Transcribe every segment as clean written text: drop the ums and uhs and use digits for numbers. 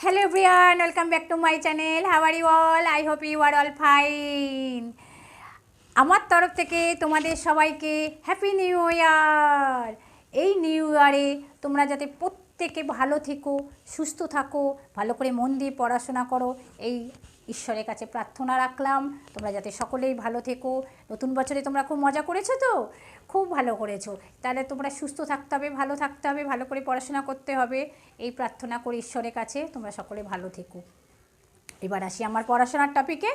Hello everyone, welcome back to my channel. How are you all? I hope you are all fine. আমার তরফ থেকে তোমাদের সবাইকে happy new year. এই new ইয়ারে তোমরা যাতে প্রত্যেকে ভালো থেকো, সুস্থ থাকো, ভালো করে মন দিয়ে পড়াশোনা করো, এই ঈশ্বরের কাছে প্রার্থনা রাখলাম। তোমরা যাতে সকলেই ভালো থেকো। নতুন বছরে তোমরা খুব মজা করেছো তো, খুব ভালো করেছো। তাহলে তোমরা সুস্থ থাকতে হবে, ভালো থাকতে হবে, ভালো করে পড়াশোনা করতে হবে, এই প্রার্থনা করি ঈশ্বরের কাছে তোমরা সকলে ভালো থেকো। এবার আসি আমার পড়াশোনার টপিকে।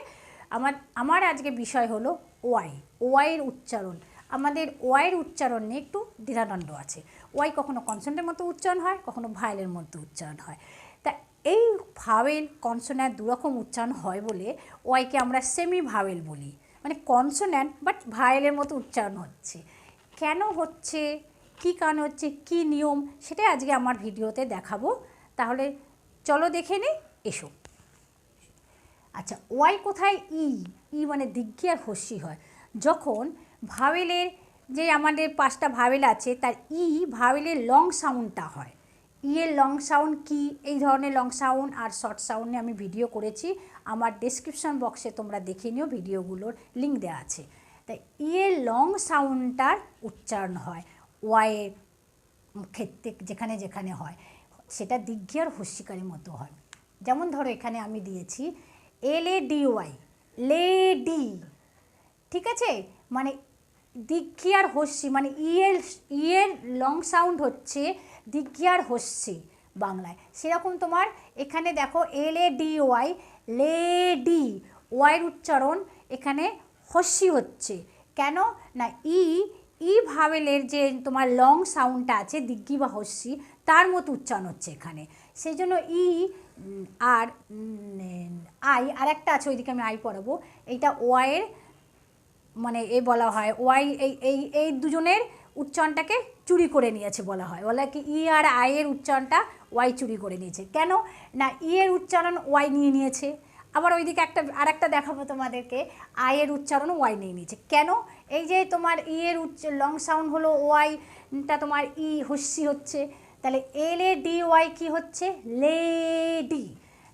আমার আজকে বিষয় হলো ওয়াইয়ের উচ্চারণ। আমাদের ওয়াইয়ের উচ্চারণ নিয়ে একটু দ্বিধাদ্বন্দ্ব আছে। ওয়াই কখনো কনসোনেন্টের মতো উচ্চারণ হয়, কখনো ভায়েলের মতো উচ্চারণ হয়। তা এই ভাওয়েল কনসোন্যান্ট দুরকম উচ্চারণ হয় বলে ওয়াইকে আমরা সেমি ভাওয়েল বলি, মানে কনসোন্যান্ট বাট ভায়েলের মতো উচ্চারণ হচ্ছে। কেন হচ্ছে, কী কারণ হচ্ছে, কী নিয়ম, সেটাই আজকে আমার ভিডিওতে দেখাবো। তাহলে চলো দেখে নিই, এসো। আচ্ছা, ওয়াই কোথায় ই মানে দীর্ঘ আর হস্যি হয় যখন ভাওয়েলের, যে আমাদের 5টা ভাওয়েল আছে তার ভাওয়েলের লং সাউন্ডটা হয়। এর লং সাউন্ড কি, এই ধরনের লং সাউন্ড আর শর্ট সাউন্ডে আমি ভিডিও করেছি, আমার ডেসক্রিপশন বক্সে তোমরা দেখে নিও, ভিডিওগুলোর লিঙ্ক দেওয়া আছে। তাই এর লং সাউন্ডটার উচ্চারণ হয় ওয়াইয়ের ক্ষেত্রে, যেখানে যেখানে হয় সেটা দীর্ঘ আর হস্যিকারের মতো হয়। যেমন ধরো এখানে আমি দিয়েছি LADY, লেডি, ঠিক আছে, মানে দীর্ঘ আর হস্যি, মানে ইয়ের লং সাউন্ড হচ্ছে দীর্ঘ আর হস্যি বাংলায়। সেরকম তোমার এখানে দেখো LADY, লেডি, ওয়াইয়ের উচ্চারণ এখানে হস্যি হচ্ছে। কেন না ই ভাওয়েলের যে তোমার লং সাউন্ডটা আছে দীর্ঘ বা হস্যি, তার মতো উচ্চারণ হচ্ছে এখানে। সেই জন্য আর আর একটা আছে, ওইদিকে আমি পড়াবো। এইটা ওয়াইয়ের মানে বলা হয় ওয়াই, এই দুজনের উচ্চারণটাকে চুরি করে নিয়েছে বলা হয়। বলা কি আর এর উচ্চারণটা ওয়াই চুরি করে নিয়েছে। কেন না এর উচ্চারণ ওয়াই নিয়ে নিয়েছে, আবার ওইদিকে আরেকটা দেখাবো তোমাদেরকে, এর উচ্চারণ ওয়াই নিয়ে নিয়েছে। কেন, এই যে তোমার এর লং সাউন্ড হলো ওয়াইটা, তোমার হস্যি হচ্ছে, তাহলে LADY কি হচ্ছে, লেডি।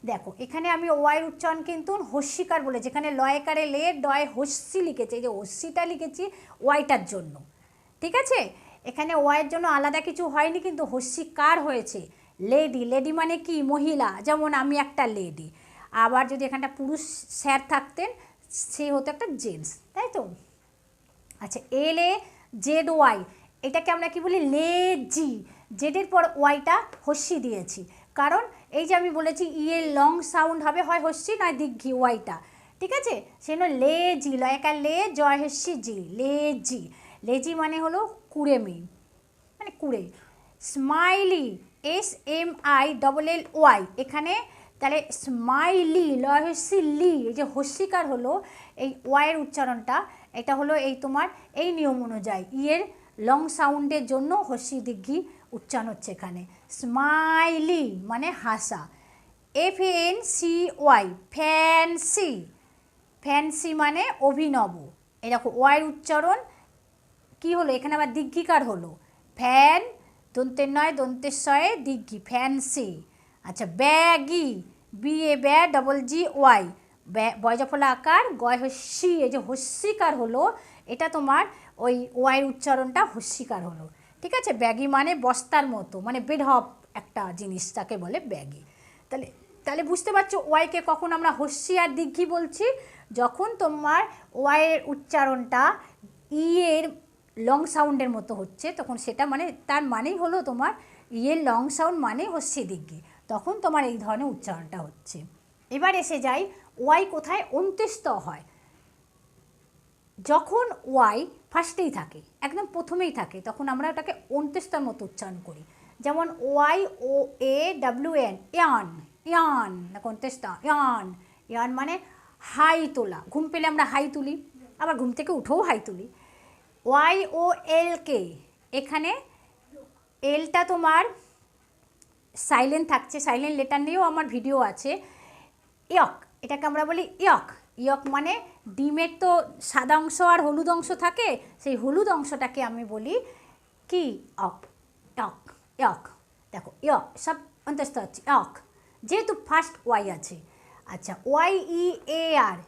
দেখো এখানে আমি ওয়াইয়ের উচ্চারণ কিন্তু হস্যিকার বলে, যেখানে লয়কারে লে ডয় হস্যি লিখেছে, এই যে হস্যিটা লিখেছি ওয়াইটার জন্য, ঠিক আছে। এখানে ওয়াইয়ের জন্য আলাদা কিছু হয়নি, কিন্তু হস্যিকার হয়েছে। লেডি, লেডি মানে কি, মহিলা, যেমন আমি একটা লেডি। আবার যদি এখানটা পুরুষ স্যার থাকতেন, সে হতো একটা জেন্টস, তাই তো। আচ্ছা, LAZY, এটাকে আমরা কি বলি, লেজি। জেডের পর ওয়াইটা হস্যি দিয়েছি, কারণ এই যে আমি বলেছি এর লং সাউন্ড হবে হয় হস্যি নয় দীর্ঘ, ওয়াইটা, ঠিক আছে। সেজন্য লেজি, লয়কার লে জয় হস্যি জি, লেজি। লেজি মানে হলো কুড়েমি, মানে কুড়ে। স্মাইলি, SMILLY, এখানে তাহলে স্মাইলি, লয় হস্যি লি, এই যে হস্যিকার হলো এই ওয়াইয়ের উচ্চারণটা, এটা হলো এই তোমার এই নিয়ম অনুযায়ী এর লং সাউন্ডের জন্য হস্যি দীর্ঘ উচ্চারণ হচ্ছে এখানে। স্মাইলি মানে হাসা, FANCY, ফ্যান্সি, ফ্যান্সি মানে অভিনব। এরকম ওয়াইয়ের উচ্চারণ কি হলো, এখানে আবার দীর্ঘিকার হলো, ফ্যান দন্তের নয় দন্তের শয়ে দীর্ঘ, ফ্যান্সি। আচ্ছা, ব্যাগি, BAGY, বয়জফলা আকার, গয় হস্যি, এই যে হস্যিকার হলো, এটা তোমার ওই ওয়াইয়ের উচ্চারণটা হস্যিকার হলো, ঠিক আছে। ব্যাগি মানে বস্তার মতো, মানে বেঢপ একটা জিনিস, তাকে বলে ব্যাগি। তাহলে বুঝতে পারছো ওয়াইকে কখন আমরা হস্যি আর দীর্ঘ বলছি, যখন তোমার ওয়াইয়ের উচ্চারণটা এর লং সাউন্ডের মতো হচ্ছে, তখন সেটা মানে তার মানেই হলো তোমার এর লং সাউন্ড মানে হস্যি দীর্ঘ, তখন তোমার এই ধরনের উচ্চারণটা হচ্ছে। এবার এসে যাই ওয়াই কোথায় অন্ত্যেষ্ট হয়। যখন ওয়াই ফার্স্টেই থাকে, একদম প্রথমেই থাকে, তখন আমরা ওটাকে অন্ত্যেষ্টর মতো উচ্চারণ করি। যেমন YOAWN, ইয়ান, ইয়ান না অন্ত্যেষ্ট, ইয়ান। ইয়ান মানে হাই তোলা, ঘুম পেলে আমরা হাই তুলি, আবার ঘুম থেকে উঠেও হাই তুলি। YOLK, এখানে এলটা তোমার সাইলেন্ট থাকছে, সাইলেন্ট লেটার নিয়েও আমার ভিডিও আছে। ইয়ক, এটাকে আমরা বলি ইয়ক। ইয়ক মানে ডিমের তো সাদা অংশ আর হলুদ অংশ থাকে, সেই হলুদ অংশটাকে আমি বলি কি, অক, ইয়ক, ইয়ক। দেখো ইয়ক সব অন্তস্থ হচ্ছে, ইয়ক। যেহেতু ফার্স্ট ওয়াই আছে। আচ্ছা, ওয়াই ই এ আর,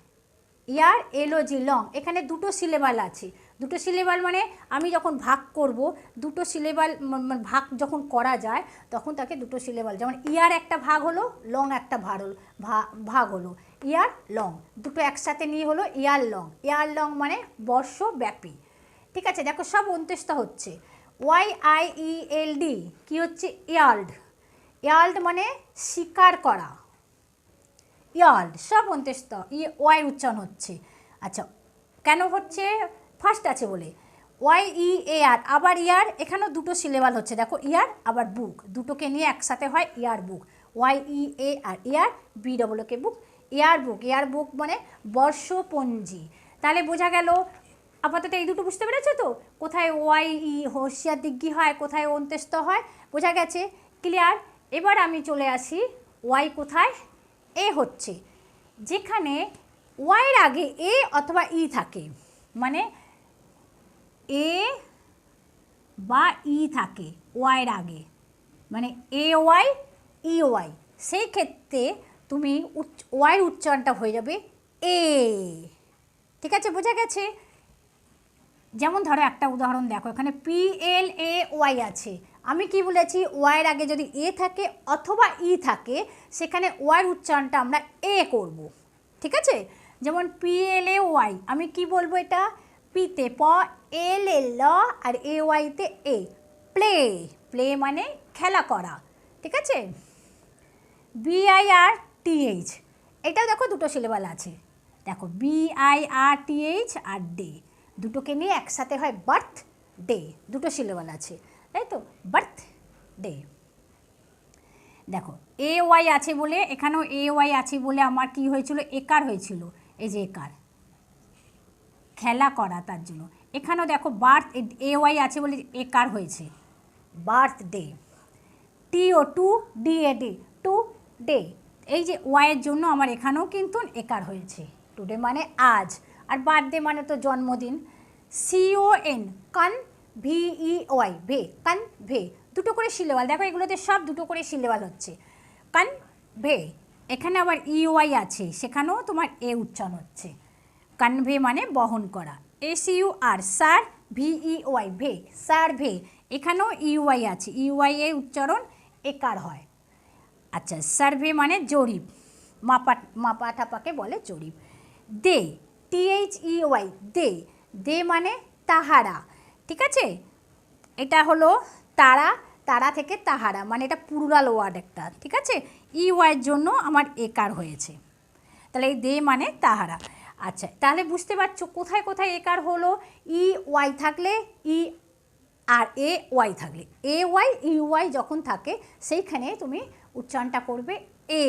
ইয়ার এলওজি লং, এখানে দুটো সিলেবাল আছে। দুটো সিলেবাল মানে আমি যখন ভাগ করব, দুটো সিলেবাল ভাগ যখন করা যায় তখন তাকে দুটো সিলেবাল, যেমন ইয়ার একটা ভাগ হলো, লং একটা ভাগ হলো, ইয়ার লং, দুটো একসাথে নিয়ে হলো ইয়ার লং। ইয়ার লং মানে বর্ষব্যাপী। ঠিক আছে, দেখো সব অন্ত্যেষ্টা হচ্ছে। Y I E L D কী হচ্ছে? ইয়ার্ড। ইয়ার্ড মানে শিকার করা, ইয়ার্ড, সব অন্ত্যেষ্টা ওয়াই উচ্চারণ হচ্ছে। আচ্ছা, কেন হচ্ছে? ফার্স্ট আছে বলে। ওয়াই ই এ আর, আবার ইয়ার, এখানেও দুটো সিলেবাল হচ্ছে, দেখো ইয়ার আবার বুক, দুটোকে নিয়ে একসাথে হয় ইয়ার বুক। ওয়াই ই এ আর, ইয়ার, বি ডবল কে বুক, ইয়ার বুক। ইয়ার বুক মানে বর্ষপঞ্জি। তাহলে বোঝা গেল আপাতত এই দুটো বুঝতে পেরেছো তো, কোথায় ওয়াই ই হর্ষিয়ার দিগ্গি হয়, কোথায় অন্ত্যেষ্ট হয়, বোঝা গেছে? ক্লিয়ার? এবার আমি চলে আসি ওয়াই কোথায়? এ হচ্ছে যেখানে ওয়াইয়ের আগে এ অথবা ই থাকে, মানে এ বা ই থাকে ওয়াইয়ের আগে, মানে এ ওয়াই ই ওয়াই, সেই ক্ষেত্রে তুমি ওয়াইয়ের উচ্চারণটা হয়ে যাবে এ। ঠিক আছে, বোঝা গেছে? যেমন ধরো একটা উদাহরণ দেখো, এখানে পি এল এ ওয়াই আছে, আমি কি বলেছি? ওয়াইয়ের আগে যদি এ থাকে অথবা ই থাকে, সেখানে ওয়াইয়ের উচ্চারণটা আমরা এ করব। ঠিক আছে, যেমন পি এল এ ওয়াই, আমি কি বলবো? এটা পিতে প, এল এ ল, আর এ ওয়াইতে এ, প্লে। প্লে মানে খেলা করা। ঠিক আছে, B I R T H, এটাও দেখো দুটো সিলেবাল আছে, দেখো B I R T H আর ডে, দুটোকে নিয়ে একসাথে হয় বার্থ ডে, দুটো সিলেবাল আছে, তাই তো? Birth day. দেখো এ ওয়াই আছে বলে, এখানেও এ ওয়াই আছে বলে আমার কি হয়েছিল? একার হয়েছিল, এই যে একার, খেলা করা, তার জন্য। এখানেও দেখো বার্থ, এ ওয়াই আছে বলে একার হয়েছে, birthday. T O to, D A day, today, এই যে ওয়াইয়ের জন্য আমার এখানেও কিন্তু একার হয়েছে, টুডে মানে আজ, আর বার্থডে মানে তো জন্মদিন। সিওএন, কান, ভিই ওয়াই, ভে, কান ভে, দুটো করে সিলেবাল, দেখো এগুলোতে সব দুটো করে সিলেবাল হচ্ছে, কান ভে। এখানে আবার ই ওয়াই আছে, সেখানেও তোমার এ উচ্চারণ হচ্ছে, কানভে মানে বহন করা। S U R, sur, V E Y, vey, sur vey, এখানেও ইউআই আছে, ইউআই এর উচ্চারণ একার হয়। আচ্ছা, সার্ভে মানে জরিপ, মাপা ঠাপাকে বলে জরিপ। দে, টিএইচ ই ওয়াই, দে, দে মানে তাহারা। ঠিক আছে, এটা হলো তারা, তারা থেকে তাহারা, মানে এটা প্লুরাল ওয়ার্ড একটা। ঠিক আছে, ই ওয়াইয়ের জন্য আমার একার হয়েছে, তাহলে এই দে মানে তাহারা। আচ্ছা, তাহলে বুঝতে পারছো কোথায় কোথায় একার হলো? ই ওয়াই থাকলে, ই আর এ ওয়াই থাকলে, এ ওয়াই ই ওয়াই যখন থাকে সেইখানে তুমি উচ্চারণটা করবে এ।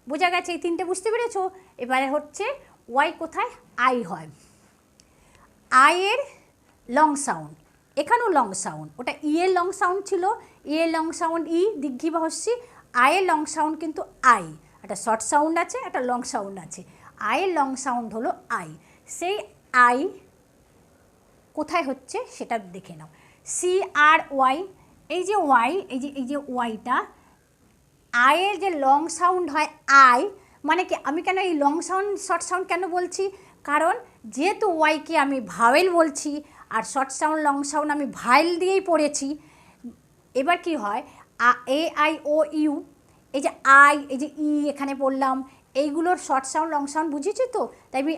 বোঝা গেছে? এই তিনটে বুঝতে পেরেছো? এবারে হচ্ছে ওয়াই কোথায়? আই হয়। আইয়ের লং সাউন্ড, এখানেও লং সাউন্ড, ওটা ই এর লং সাউন্ড ছিল, ই এর লং সাউন্ড ই, দীর্ঘি বা হস্যি। আইয়ের লং সাউন্ড কিন্তু আই, একটা শর্ট সাউন্ড আছে, একটা লং সাউন্ড আছে। আইয়ের লং সাউন্ড হলো আই, সেই আই কোথায় হচ্ছে সেটা দেখে নাও। সি আর ওয়াই, এই যে ওয়াই, এই যে ওয়াইটা, আয়ের যে লং সাউন্ড হয় আই, মানে কি? আমি কেন এই লং সাউন্ড শর্ট সাউন্ড কেন বলছি? কারণ যেহেতু ওয়াইকে আমি ভাওয়েল বলছি, আর শর্ট সাউন্ড লং সাউন্ড আমি ভাইল দিয়েই পড়েছি। এবার কি হয়? এ আই ও ইউ, এই যে আই, এই যে ই এখানে পড়লাম, এইগুলোর শর্ট সাউন্ড লং সাউন্ড বুঝেছি তো? তাই আমি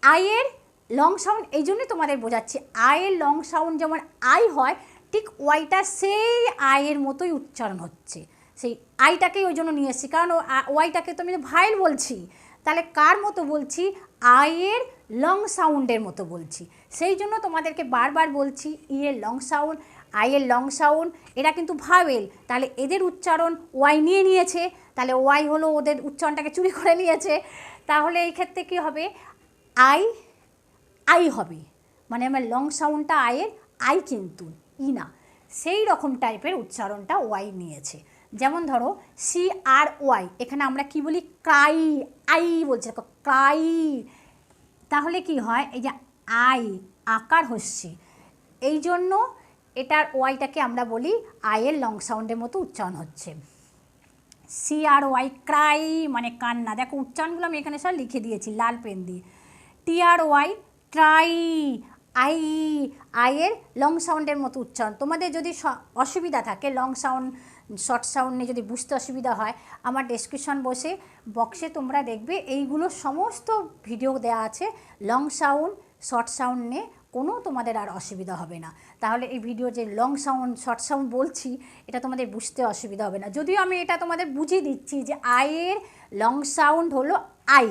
আইয়ের লং সাউন্ড এই জন্যই তোমাদের বোঝাচ্ছি, আইয়ের লং সাউন্ড যেমন আই হয়, ঠিক ওয়াইটা সেই আইয়ের মতোই উচ্চারণ হচ্ছে, সেই আইটাকেই ওই জন্য নিয়ে এসেছি, কারণ ওয়াইটাকে তো আমি ভাইল বলছি, তাহলে কার মতো বলছি? আইয়ের লং সাউন্ডের মতো বলছি, সেই জন্য তোমাদেরকে বারবার বলছি ইয়ের লং সাউন্ড, আইয়ের লং সাউন্ড, এরা কিন্তু ভাওয়েল, তাহলে এদের উচ্চারণ ওয়াই নিয়ে নিয়েছে, তাহলে ওয়াই হলো ওদের উচ্চারণটাকে চুরি করে নিয়েছে, তাহলে এই ক্ষেত্রে কী হবে? আই আই হবে, মানে আমার লং সাউন্ডটা আইয়ের, আই কিন্তু ই না, সেই রকম টাইপের উচ্চারণটা ওয়াই নিয়েছে। যেমন ধরো সি আর ওয়াই, এখানে আমরা কি বলি? ক্রাই, আই বলছে, ক্রাই, তাহলে কি হয়? এই যে আই আকার হচ্ছে, এই জন্য এটার ওয়াইটাকে আমরা বলি আইয়ের লং সাউন্ডের মতো উচ্চারণ হচ্ছে। CRY ক্রাই মানে কান্না। দেখো উচ্চারণগুলো আমি এখানে সব লিখে দিয়েছি লাল পেন দিয়ে। TRY ট্রাই, আই, আইয়ের লং সাউন্ডের মতো উচ্চারণ। তোমাদের যদি অসুবিধা থাকে লং সাউন্ড শর্ট সাউন্ড নিয়ে যদি বুঝতে অসুবিধা হয়, আমার ডেসক্রিপশন বক্সে তোমরা দেখবে এইগুলো সমস্ত ভিডিও দেওয়া আছে। লং সাউন্ড শর্ট সাউন্ড নিয়ে কোনো তোমাদের আর অসুবিধা হবে না। তাহলে এই ভিডিও যে লং সাউন্ড শর্ট সাউন্ড বলছি এটা তোমাদের বুঝতে অসুবিধা হবে না। যদিও আমি এটা তোমাদের বুঝিয়ে দিচ্ছি যে আইয়ের লং সাউন্ড হলো আই,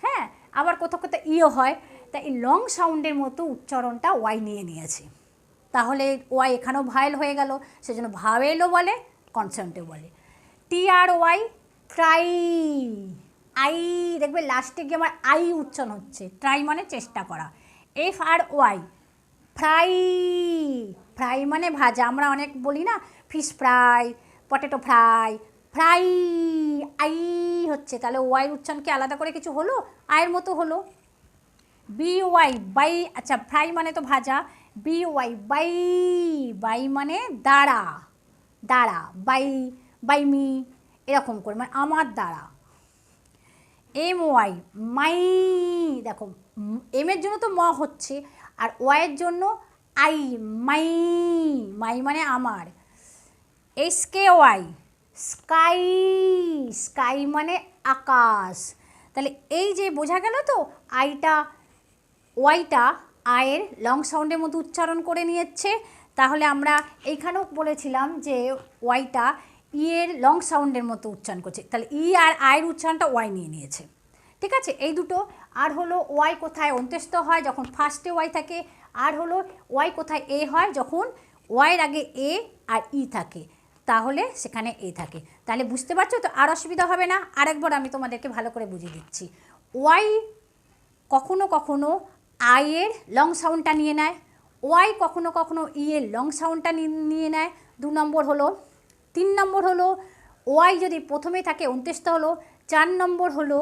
হ্যাঁ, আবার কোথাও কোথাও ইও হয়, তা এই লং সাউন্ডের মতো উচ্চারণটা ওয়াই নিয়ে নিয়েছে। তাহলে ওয়াই এখানেও ভায়েল হয়ে গেল, সেজন্য ভাওয়েলও বলে কনসোনেন্টও বলে। TRY ট্রাই, আই, দেখবে লাস্টে গিয়ে আমার আই উচ্চারণ হচ্ছে। ট্রাই মানে চেষ্টা করা। FRY ফ্রাই, ফ্রাই মানে ভাজা। আমরা অনেক বলি না fish fry, potato fry, fry, I হচ্ছে, তাহলে ওয়াই উচ্চারণ কি আলাদা করে কিছু হলো? আয়ের মতো হলো। BY বাই, আচ্ছা ফ্রাই মানে তো ভাজা। BY বাই, বাই মানে দ্বারা, দ্বারা, বাই, বাই মি, এরকম করে মানে আমার দ্বারা। MY মাই, দেখো এমের জন্য তো ম হচ্ছে, আর ওয়াইয়ের জন্য আই, মাই, মাই মানে আমার। SKY স্কাই, স্কাই মানে আকাশ। তাহলে এই যে বোঝা গেল তো আইটা ওয়াইটা আয়ের লং সাউন্ডের মতো উচ্চারণ করে নিয়েছে। তাহলে আমরা এইখানেও বলেছিলাম যে ওয়াইটা ইয়ের লং সাউন্ডের মতো উচ্চারণ করছে, তাহলে ই আর আয়ের উচ্চারণটা ওয়াই নিয়ে নিয়েছে। ঠিক আছে, এই দুটো। আর হলো ওয়াই কোথায় অন্ত্যস্ত হয় যখন ফার্স্টে ওয়াই থাকে, আর হলো ওয়াই কোথায় এ হয় যখন ওয়াইয়ের আগে এ আর ই থাকে, তাহলে সেখানে এ থাকে। তাহলে বুঝতে পারছো তো, আর অসুবিধা হবে না। আরেকবার আমি তোমাদেরকে ভালো করে বুঝিয়ে দিচ্ছি। ওয়াই কখনো কখনো আইয়ের লং সাউন্ডটা নিয়ে নেয়, ওয়াই কখনো কখনো ইয়ের লং সাউন্ডটা নিয়ে নেয়, 2 নম্বর হলো। 3 নম্বর হলো ওয়াই যদি প্রথমে থাকে অন্ত্যস্ত হলো। 4 নম্বর হলো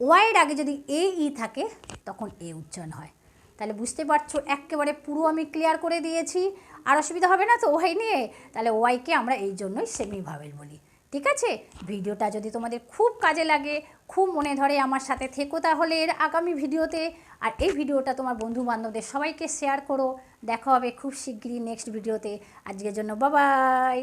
ওয়াইয়ের আগে যদি এ ই থাকে তখন এ উচ্চারণ হয়। তাহলে বুঝতে পারছো, একেবারে পুরো আমি ক্লিয়ার করে দিয়েছি। আর অসুবিধা হবে না তো ওয়াই নিয়ে? তাহলে ওয়াইকে আমরা এই জন্যই সেমি ভাওয়েল বলি। ঠিক আছে, ভিডিওটা যদি তোমাদের খুব কাজে লাগে, খুব মনে ধরে, আমার সাথে থেকো তাহলে এর আগামী ভিডিওতে। আর এই ভিডিওটা তোমার বন্ধু বান্ধবদের সবাইকে শেয়ার করো। দেখা হবে খুব শিগগিরই নেক্সট ভিডিওতে। আজকের জন্য বাই বাই।